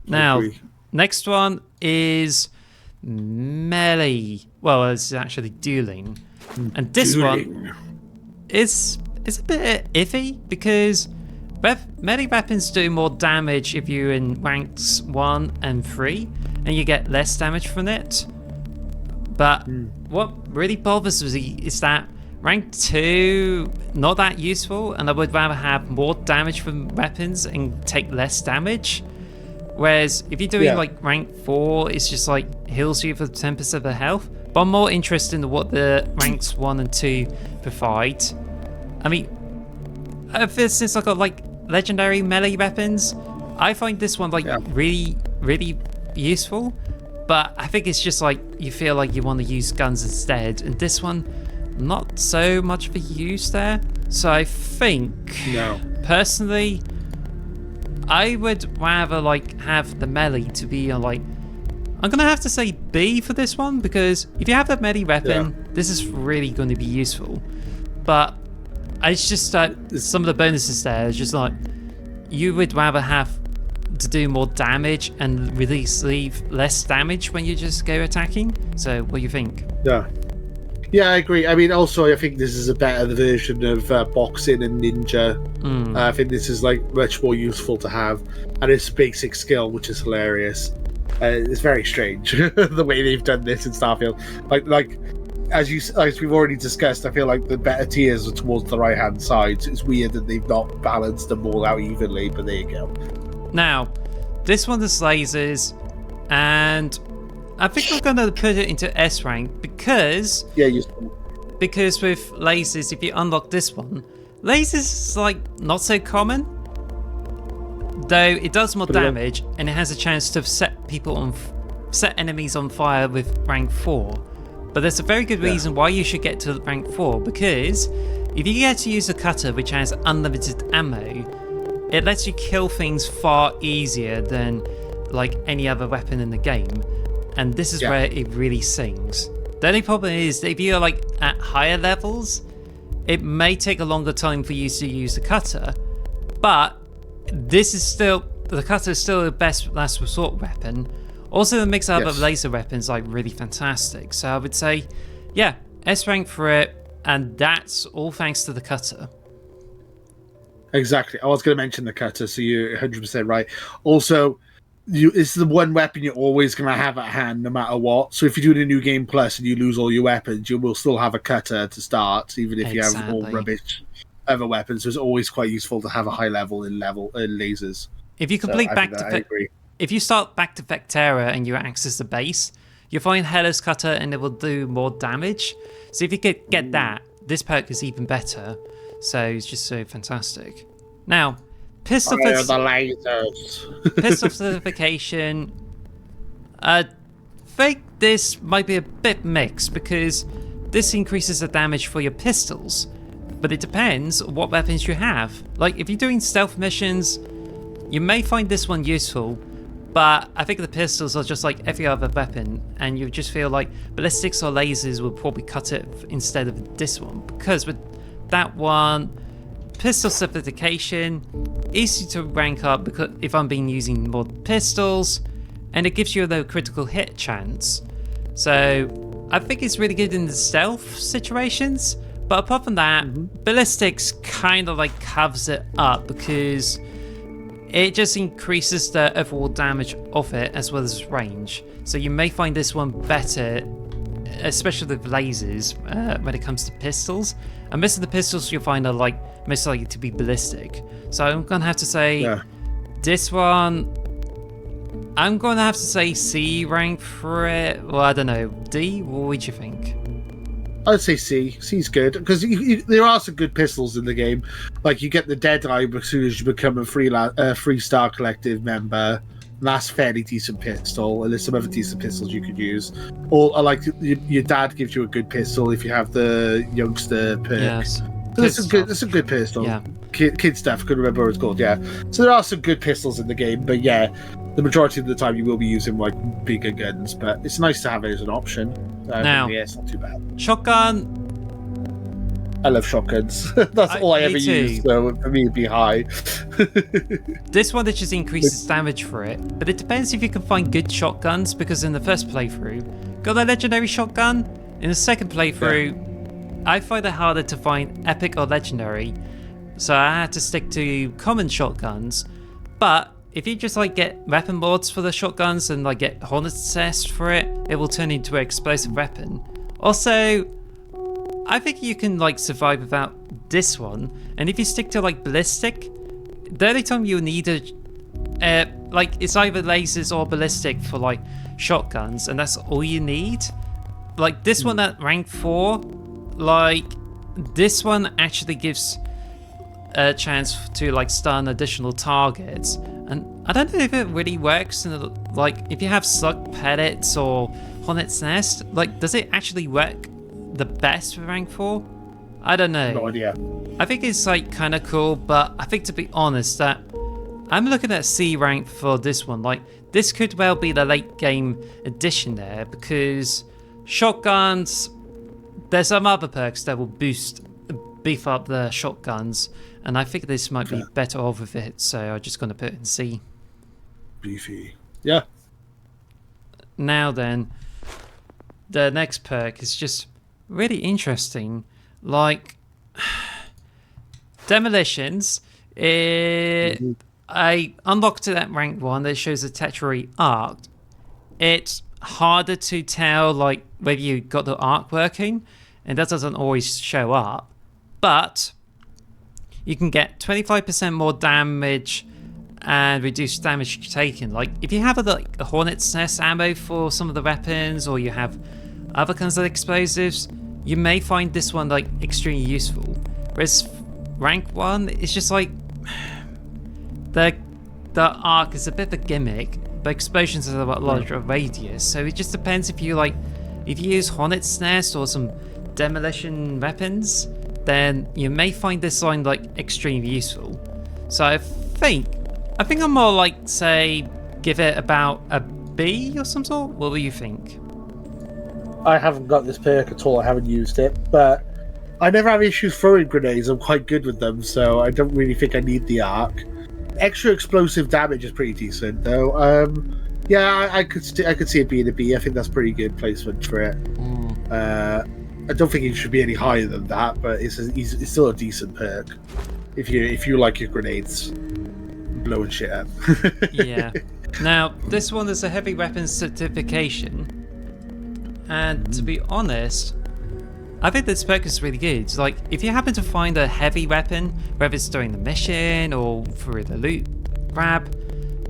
Now, next one is melee. Well, it's actually dueling. And this one is a bit iffy because melee weapons do more damage if you're in ranks 1 and 3, and you get less damage from it. But what really bothers me is that rank 2, not that useful, and I would rather have more damage from weapons and take less damage. Whereas if you're doing like rank 4, it's just like heals you for 10% of the health. But I'm more interested in what the ranks 1 and 2 provide. I mean, since I got like legendary melee weapons, I find this one like really, really useful. But I think it's just like you feel like you want to use guns instead, and this one, not so much of a use there. So I think, personally, I would rather like have the melee to be like, I'm gonna have to say B for this one, because if you have the melee weapon, this is really going to be useful. But it's just some of the bonuses there is just like you would rather have to do more damage and leave less damage when you just go attacking. So what do you think? Yeah, I agree. I mean, also, I think this is a better version of boxing and ninja. I think this is like much more useful to have, and it's basic skill, which is hilarious. It's very strange the way they've done this in Starfield. Like as we've already discussed, I feel like the better tiers are towards the right hand side. So it's weird that they've not balanced them all out evenly, but there you go. Now, this one is lasers, and I think I'm gonna put it into S rank because because with lasers, if you unlock this one, lasers is like not so common, though it does more damage and it has a chance to set enemies on fire with rank 4. But there's a very good reason why you should get to rank 4, because if you get to use a cutter which has unlimited ammo, it lets you kill things far easier than like any other weapon in the game. And this is where it really sings. The only problem is that if you're like at higher levels, it may take a longer time for you to use the cutter, but the cutter is still the best last resort weapon. Also, the mix up of laser weapons like really fantastic. So I would say, S rank for it, and that's all thanks to the cutter. Exactly. I was going to mention the cutter, so you're 100% right. Also, it's the one weapon you're always going to have at hand no matter what. So if you're doing a new game plus and you lose all your weapons, you will still have a cutter to start, even if you have all rubbish other weapons. So it's always quite useful to have a high level in lasers. If you complete if you start back to Vectera and you access the base, you'll find Hello's cutter and it will do more damage. So if you could get that, this perk is even better. So it's just so fantastic. Now, pistol certification. I think this might be a bit mixed because this increases the damage for your pistols, but it depends what weapons you have. Like if you're doing stealth missions, you may find this one useful, but I think the pistols are just like every other weapon, and you just feel like ballistics or lasers will probably cut it instead of this one, because with that one, pistol certification, easy to rank up because if I'm using more pistols, and it gives you a low critical hit chance. So I think it's really good in the stealth situations, but apart from that, ballistics kind of like covers it up because it just increases the overall damage of it as well as range. So you may find this one better, especially with lasers, when it comes to pistols. And most of the pistols you'll find are like most likely to be ballistic. So I'm gonna have to say this one, I'm gonna have to say C rank for it. Well, I don't know. D, what would you think? I'd say C. C's good because there are some good pistols in the game. Like you get the Deadeye as soon as you become a Freestar Collective member. That's fairly decent pistol, and there's some other decent pistols you could use. Or like your dad gives you a good pistol if you have the youngster perk. Yes. That's a good pistol. Yeah. Kid stuff. I couldn't remember what it's called. Yeah. So there are some good pistols in the game, but the majority of the time you will be using like bigger guns. But it's nice to have it as an option. Now, it's not too bad. Shotgun. I love shotguns. That's all I me ever too. use, so for me it'd be high. This one that just increases damage for it, but it depends if you can find good shotguns, because in the first playthrough, got a legendary shotgun. In the second playthrough, I find it harder to find epic or legendary, so I had to stick to common shotguns. But if you just like get weapon mods for the shotguns and like get Hornet's Nest for it, it will turn into an explosive weapon. Also, I think you can like survive without this one, and if you stick to like ballistic, the only time you need a like it's either lasers or ballistic for like shotguns, and that's all you need. Like this one at rank 4, like this one actually gives a chance to like stun additional targets, and I don't know if it really works in the, like if you have slug pellets or Hornet's Nest, like does it actually work the best for rank 4? I don't know. No idea. I think it's like kind of cool, but I think to be honest that I'm looking at C rank for this one. Like this could well be the late game addition there, because shotguns, there's some other perks that will beef up the shotguns, and I think this might be better off with it, so I'm just going to put it in C. Beefy. Yeah. Now then, the next perk is just really interesting. Like demolitions, I unlocked it at rank 1 that shows a Tetrary arc. It's harder to tell like whether you got the arc working, and that doesn't always show up, but you can get 25% more damage and reduce damage taken. Like if you have a Hornet's Nest ammo for some of the weapons, or you have other kinds of explosives, you may find this one like extremely useful. Whereas rank 1, it's just like the arc is a bit of a gimmick, but explosions have a larger radius, so it just depends if you use Hornet's Nest or some demolition weapons, then you may find this line like extremely useful. So I think I'm more like, say, give it about a B or some sort. What do you think? I haven't got this perk at all. I haven't used it, but I never have issues throwing grenades. I'm quite good with them, so I don't really think I need the arc. Extra explosive damage is pretty decent, though. Yeah, I could see it being a B. I think that's pretty good placement for it. I don't think it should be any higher than that, but it's still a decent perk if you like your grenades blowing shit up. Yeah. Now this one is a heavy weapons certification, and to be honest, I think this perk is really good. Like if you happen to find a heavy weapon, whether it's during the mission or through the loot grab,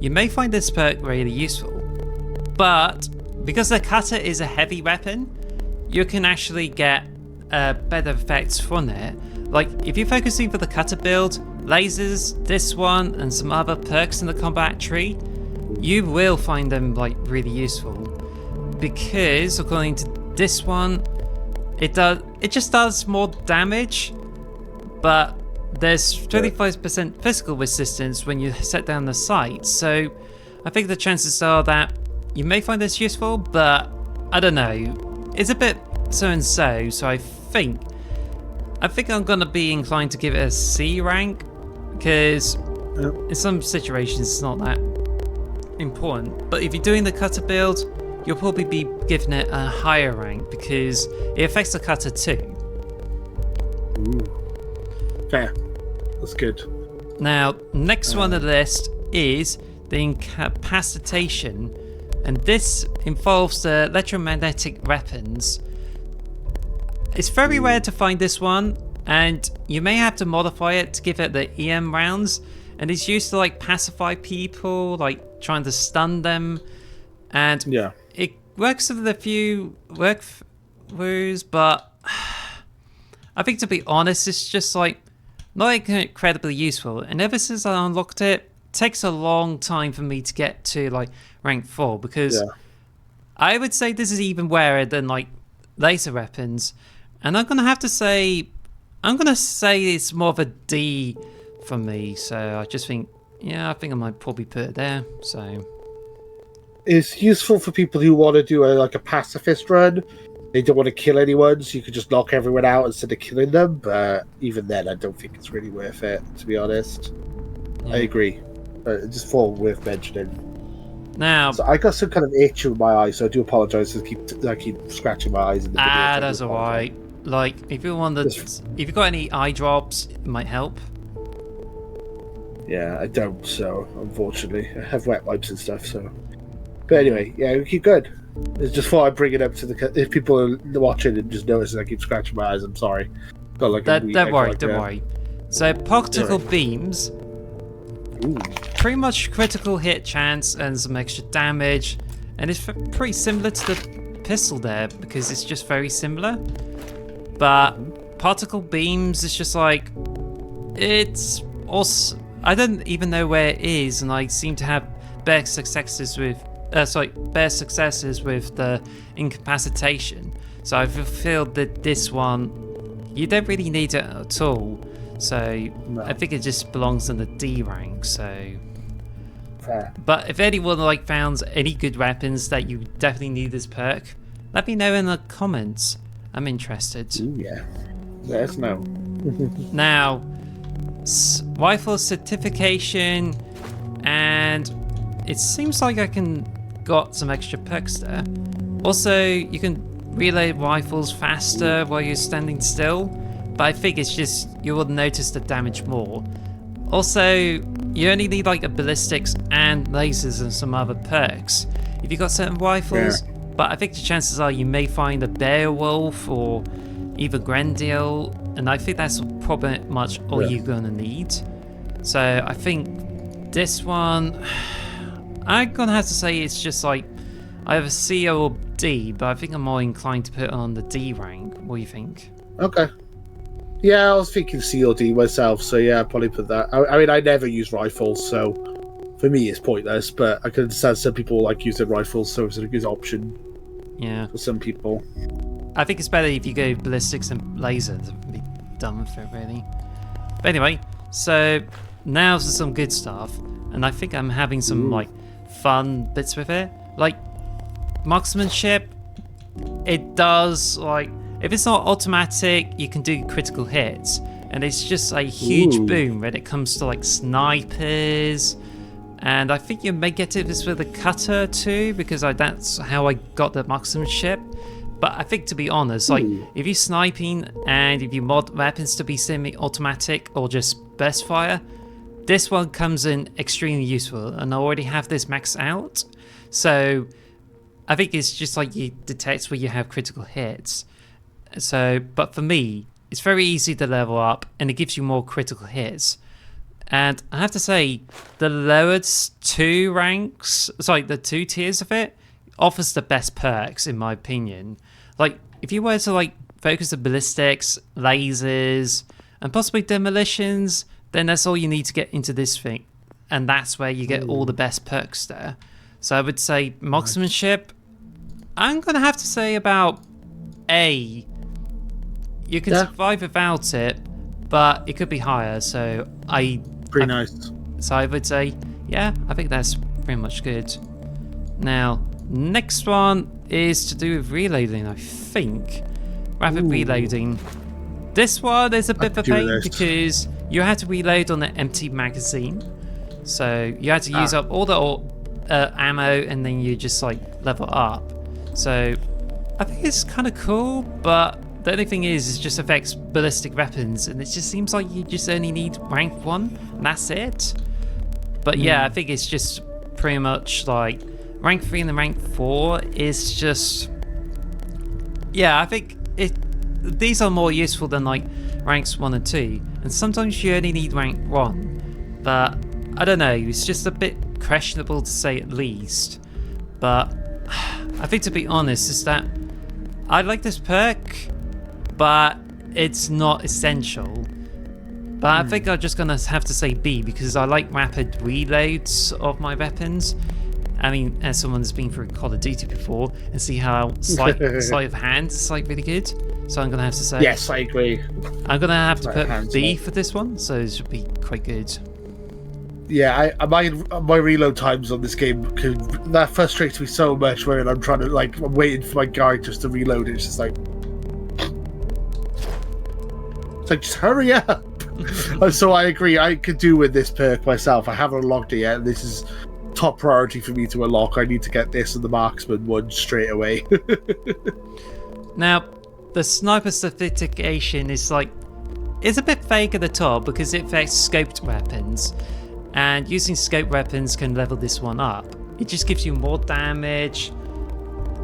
you may find this perk really useful. But because the cutter is a heavy weapon, you can actually get better effects from it. Like if you're focusing for the cutter build, lasers, this one, and some other perks in the combat tree, you will find them like really useful, because according to this one, it just does more damage, but there's 25% physical resistance when you set down the sight. So I think the chances are that you may find this useful, but I don't know. It's a bit so and so. So I think I'm gonna be inclined to give it a C rank, because in some situations it's not that important. But if you're doing the cutter build, you'll probably be giving it a higher rank, because it affects the cutter too. Ooh. Fair. That's good. Now, next one on the list is the incapacitation, and this involves the electromagnetic weapons. It's very rare to find this one, and you may have to modify it to give it the EM rounds, and it's used to like pacify people, like trying to stun them, and it works with a few workthroughs, but I think to be honest, it's just like not incredibly useful, and ever since I unlocked it, it takes a long time for me to get to like rank 4, because I would say this is even rarer than like laser weapons, and I'm gonna say it's more of a D for me. So I just think, I think I might probably put it there. So it's useful for people who want to do a pacifist run. they don't want to kill anyone, so you could just knock everyone out instead of killing them. But even then, I don't think it's really worth it, to be honest. Yeah. I agree. But it's just thought worth mentioning. Now, so I got some kind of itch with my eye, so I do apologise. I keep scratching my eyes in the video. that's alright. Like, if you've got any eye drops, it might help. Yeah, I don't. So unfortunately, I have wet wipes and stuff. So, but anyway, yeah, we keep good. It's just thought I'd bring it up to if people are watching and just notice I keep scratching my eyes. I'm sorry. Got like don't worry. So particle beams. Ooh. Pretty much critical hit chance and some extra damage, and it's pretty similar to the pistol there because it's just very similar. But particle beams is just like, it's also, I don't even know where it is, and I seem to have better successes with the incapacitation. So I feel that this one, you don't really need it at all. So no. I think it just belongs in the D rank. So, fair. But if anyone found any good weapons that you definitely need this perk, let me know in the comments. I'm interested. Ooh, yeah, let us know. Now, rifle certification, and it seems like I got some extra perks there. Also, you can reload rifles faster while you're standing still. But I think it's just, you will notice the damage more. Also, you only need a ballistics and lasers and some other perks if you got certain rifles. Yeah. But I think the chances are you may find a Beowulf or either Grendel, and I think that's probably much all you're gonna need. So I think this one, I'm gonna have to say it's just either C or D, but I think I'm more inclined to put it on the D rank. What do you think? Okay. Yeah, I was thinking C or D myself, so yeah, I'd probably put that. I mean, I never use rifles, so for me it's pointless, but I can understand some people like using rifles, so it's a good option. Yeah. For some people. I think it's better if you go ballistics and lasers and be done with it, really. But anyway, so now for some good stuff, and I think I'm having some fun bits with it. Marksmanship, it does if it's not automatic, you can do critical hits, and it's just a huge boom when it comes to snipers. And I think you may get this with a cutter too, because that's how I got the marksmanship. But I think, to be honest, if you're sniping and if you mod weapons to be semi-automatic or just burst fire, this one comes in extremely useful, and I already have this maxed out. So I think it's just you detect where you have critical hits. So, but for me, it's very easy to level up, and it gives you more critical hits. And I have to say, the lowered the 2 tiers of it, offers the best perks, in my opinion. If you were to focus on ballistics, lasers, and possibly demolitions, then that's all you need to get into this thing, and that's where you get all the best perks there. So I would say marksmanship, I'm gonna have to say about A. You can survive without it, but it could be higher. So pretty nice. So I would say, yeah, I think that's pretty much good. Now, next one is to do with reloading, I think. Rapid reloading. This one is a bit of a pain because you have to reload on an empty magazine. So you have to use up all the ammo, and then you just level up. So I think it's kind of cool, but the only thing is it just affects ballistic weapons, and it just seems like you just only need rank 1, and that's it. But yeah, I think it's just pretty much rank 3 and the rank 4 is just... Yeah, I think these are more useful than ranks 1 and 2, and sometimes you only need rank 1. But I don't know, it's just a bit questionable to say at least. But I think, to be honest, is that I like this perk, but it's not essential. But I think I'm just gonna have to say B, because I like rapid reloads of my weapons. I mean, as someone that's been through Call of Duty before and see how sleight of hand is really good. So I'm gonna have to say, yes, I agree. I'm gonna have to put B for this one, so it should be quite good. Yeah, my reload times on this game, that frustrates me so much when I'm trying to I'm waiting for my guy just to reload it. It's just just hurry up. So I agree. I could do with this perk myself. I haven't unlocked it yet. This is top priority for me to unlock. I need to get this and the marksman one straight away. Now, the sniper certification is it's a bit fake at the top because it affects scoped weapons, and using scoped weapons can level this one up. It just gives you more damage,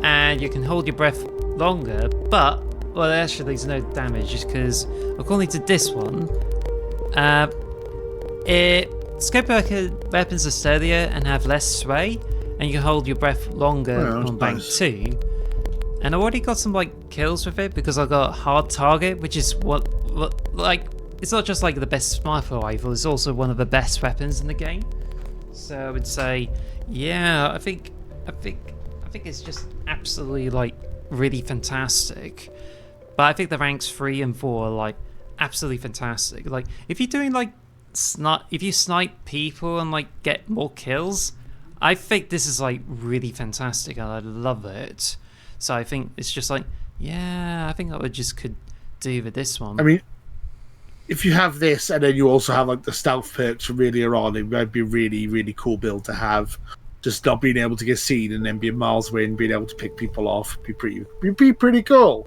and you can hold your breath longer, but well, actually there's no damage just because according to this one, scoped weapons are sturdier and have less sway, and you can hold your breath longer on bank 2. And I already got some kills with it because I got hard target, which is what it's not just the best sniper rifle, it's also one of the best weapons in the game. So I would say, yeah, I think it's just absolutely really fantastic. But I think the ranks 3 and 4 are absolutely fantastic. If you're doing if you snipe people and get more kills, I think this is really fantastic and I love it. So I think it's just yeah, I think I would just could do with this one. I mean, if you have this and then you also have the stealth perks from earlier on, it might be a really, really cool build to have. Just not being able to get seen and then being miles away and being able to pick people off be pretty cool.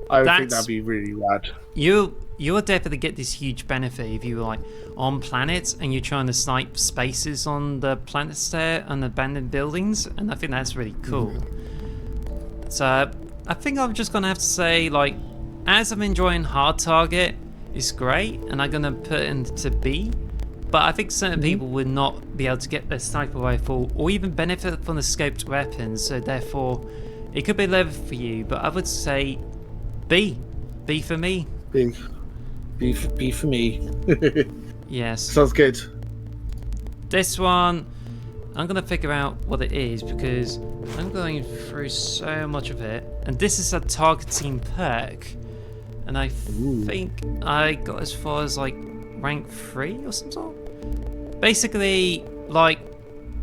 I think that'd be really rad. You'll definitely get this huge benefit if you were on planets and you're trying to snipe spaces on the planets there and abandoned buildings, and I think that's really cool. So I think I'm just gonna have to say as I'm enjoying hard target, it's great, and I'm gonna put it into B. But I think certain people would not be able to get their sniper rifle or even benefit from the scoped weapons, so therefore it could be level for you. But I would say B for me. B for me. Yes. Sounds good. This one, I'm going to figure out what it is because I'm going through so much of it. And this is a targeting perk. And I think I got as far as rank 3 or some sort. Basically,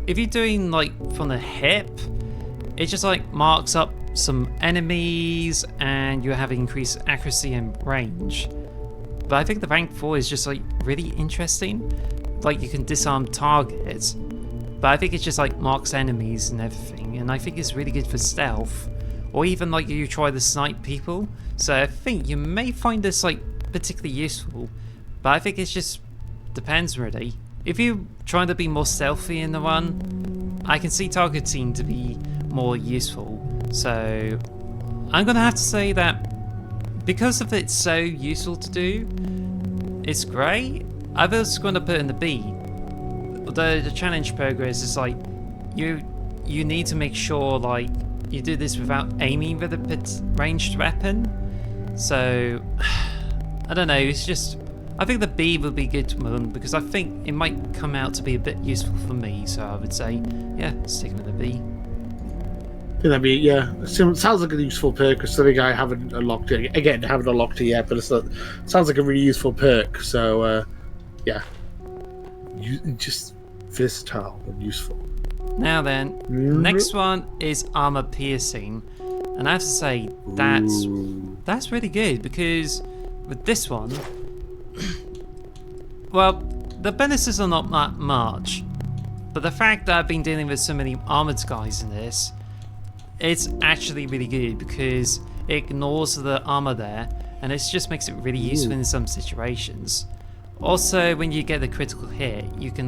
if you're doing from the hip, it just marks up some enemies and you have increased accuracy and range. But I think the rank 4 is just really interesting. You can disarm targets, but I think it's just marks enemies and everything, and I think it's really good for stealth, or even you try to snipe people. So I think you may find this particularly useful, but I think it just depends really. If you're trying to be more stealthy in the one, I can see targeting to be more useful. So I'm gonna have to say that because of it's so useful to do, it's great. I was going to put in the B. Although the challenge progress is you need to make sure you do this without aiming with a ranged weapon. So I don't know. It's just I think the B would be good one because I think it might come out to be a bit useful for me. So I would say yeah, stick with the B. That'd be, yeah. Sounds like a useful perk. Something I haven't unlocked it. Again, I haven't unlocked it yet, but sounds like a really useful perk. So, yeah, just versatile and useful. Now then, next one is armor piercing, and I have to say that's really good because with this one, well, the bonuses are not that much, but the fact that I've been dealing with so many armored guys in this. It's actually really good because it ignores the armor there and it just makes it really useful in some situations. Also, when you get the critical hit, you can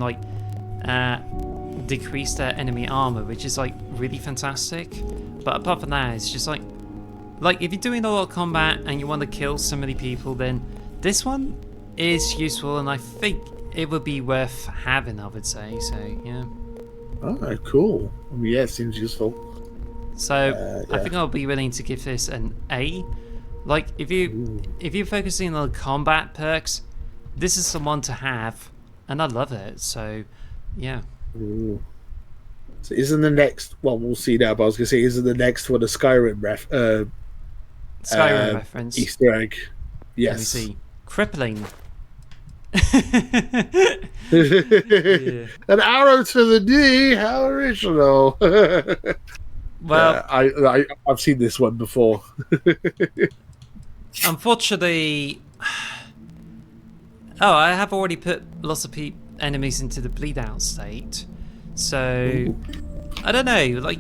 decrease their enemy armor, which is really fantastic. But apart from that, it's just if you're doing a lot of combat and you want to kill so many people, then this one is useful and I think it would be worth having, I would say. So yeah. Oh, cool. Yeah, it seems useful. So I think I'll be willing to give this an A. If you're focusing on the combat perks, this is the one to have, and I love it. So yeah. Ooh. So isn't the next? Well, we'll see now. But I was gonna say, isn't the next one a Skyrim Skyrim reference? Easter egg. Yes. Let me see. Crippling. Yeah. An arrow to the knee. How original. Well, I've seen this one before. unfortunately, oh, I have already put lots of enemies into the bleed out state, so Ooh. I don't know. Like,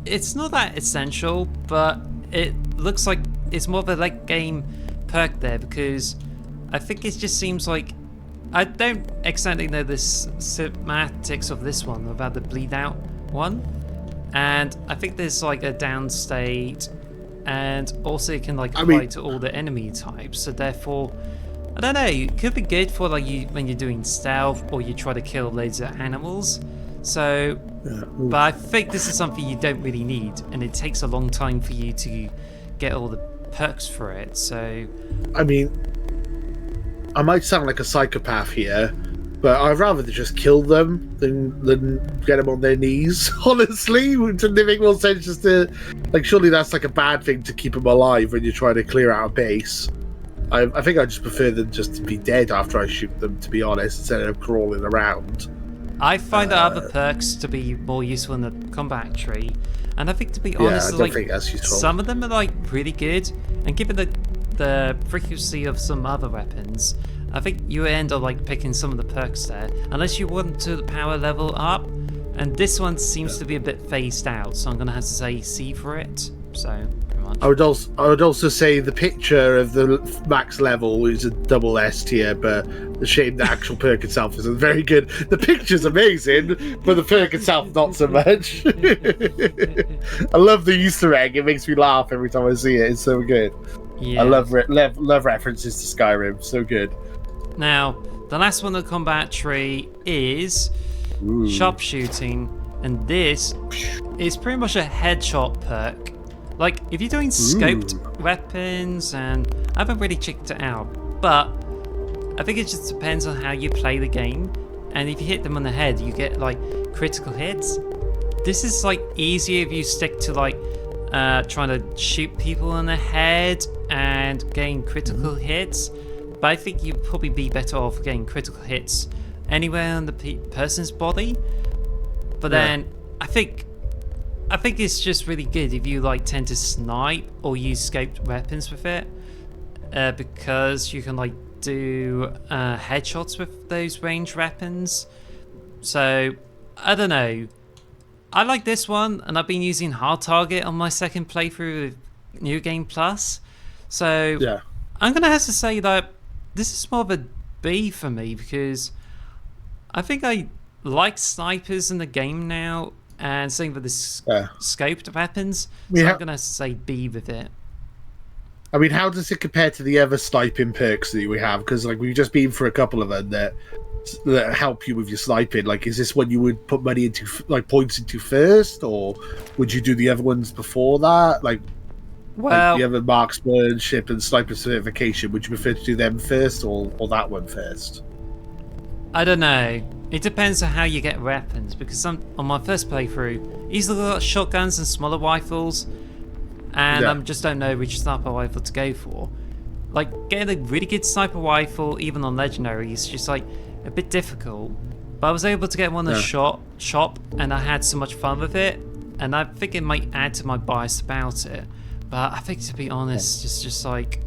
it's not that essential, but it looks like it's more of a late game perk there because I think it just seems like I don't exactly know the semantics of this one about the bleed out one, and I think there's like a down state, and also it can like apply to all the enemy types. So therefore, I don't know. It could be good for like you when you're doing stealth or you try to kill loads of animals. So, but I think this is something you don't really need, and it takes a long time for you to get all the perks for it. So, I mean, I might sound like a psychopath here, but I'd rather just kill them than get them on their knees. Honestly, to make more sense, just to like, surely that's like a bad thing to keep them alive when you're trying to clear out a base. I think I just prefer them just to be dead after I shoot them, to be honest, instead of crawling around. I find the other perks to be more useful in the combat tree, and I think, to be honest, I don't think that's useful. Some of them are like really good, and given the frequency of some other weapons, I think you end up like picking some of the perks there, unless you want to power level up. And this one seems to be a bit phased out, so I'm gonna have to say C for it. So pretty much. I would also say the picture of the max level is a double S tier, but the shame the actual perk itself isn't very good. The picture's amazing, but the perk itself not so much. I love the Easter egg. It makes me laugh every time I see it. It's so good. Yeah. I love references to Skyrim. So good. Now, the last one on the combat tree is sharpshooting, and this is pretty much a headshot perk. Like, if you're doing scoped weapons, and I haven't really checked it out, but I think it just depends on how you play the game, and if you hit them on the head, you get like critical hits. This is like easier if you stick to like trying to shoot people on the head and getting critical hits, but I think you'd probably be better off getting critical hits anywhere on the person's body. But then I think it's just really good if you like tend to snipe or use scoped weapons with it, because you can like do headshots with those ranged weapons. So I don't know. I like this one, and I've been using hard target on my second playthrough of New Game Plus. So I'm gonna have to say that this is more of a B for me, because I think I like snipers in the game now, and same with the scoped weapons. So I'm gonna say B with it. I mean, how does it compare to the other sniping perks that we have? Because like we've just been for a couple of them that help you with your sniping. Like, is this one you would put money into, like points into first, or would you do the other ones before that? Like, well, the other marksmanship and sniper certification, would you prefer to do them first, or that one first? I don't know. It depends on how you get weapons, because on my first playthrough, easily got shotguns and smaller rifles, and I just don't know which sniper rifle to go for. Like, getting a really good sniper rifle, even on legendary, is just like a bit difficult. But I was able to get one at shop, and I had so much fun with it, and I think it might add to my bias about it. But I think, to be honest, it's just like,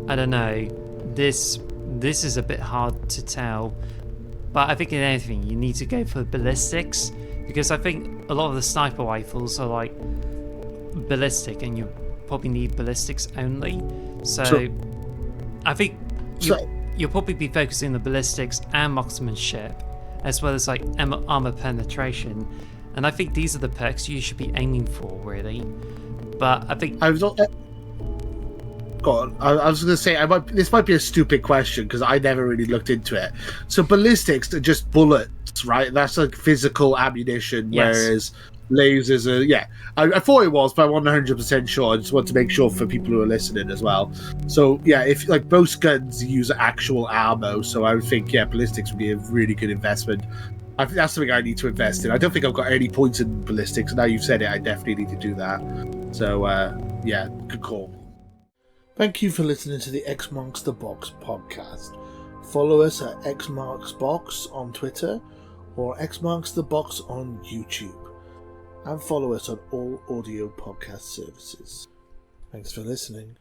I don't know, this is a bit hard to tell. But I think in anything, you need to go for ballistics, because I think a lot of the sniper rifles are like ballistic, and you probably need ballistics only. So I think you'll probably be focusing on the ballistics and marksmanship, as well as like armor penetration. And I think these are the perks you should be aiming for, really. But I think I was going to say this might be a stupid question, because I never really looked into it. So ballistics are just bullets, right? That's like physical ammunition, whereas lasers are I thought it was, but I'm not 100% sure. I just want to make sure for people who are listening as well. So if like most guns use actual ammo, so I would think ballistics would be a really good investment. I think that's something I need to invest in. I don't think I've got any points in ballistics. Now you've said it, I definitely need to do that. So good call. Thank you for listening to the X Monks the Box podcast. Follow us at xmarksbox on Twitter or xmarksthebox on YouTube. And follow us on all audio podcast services. Thanks for listening.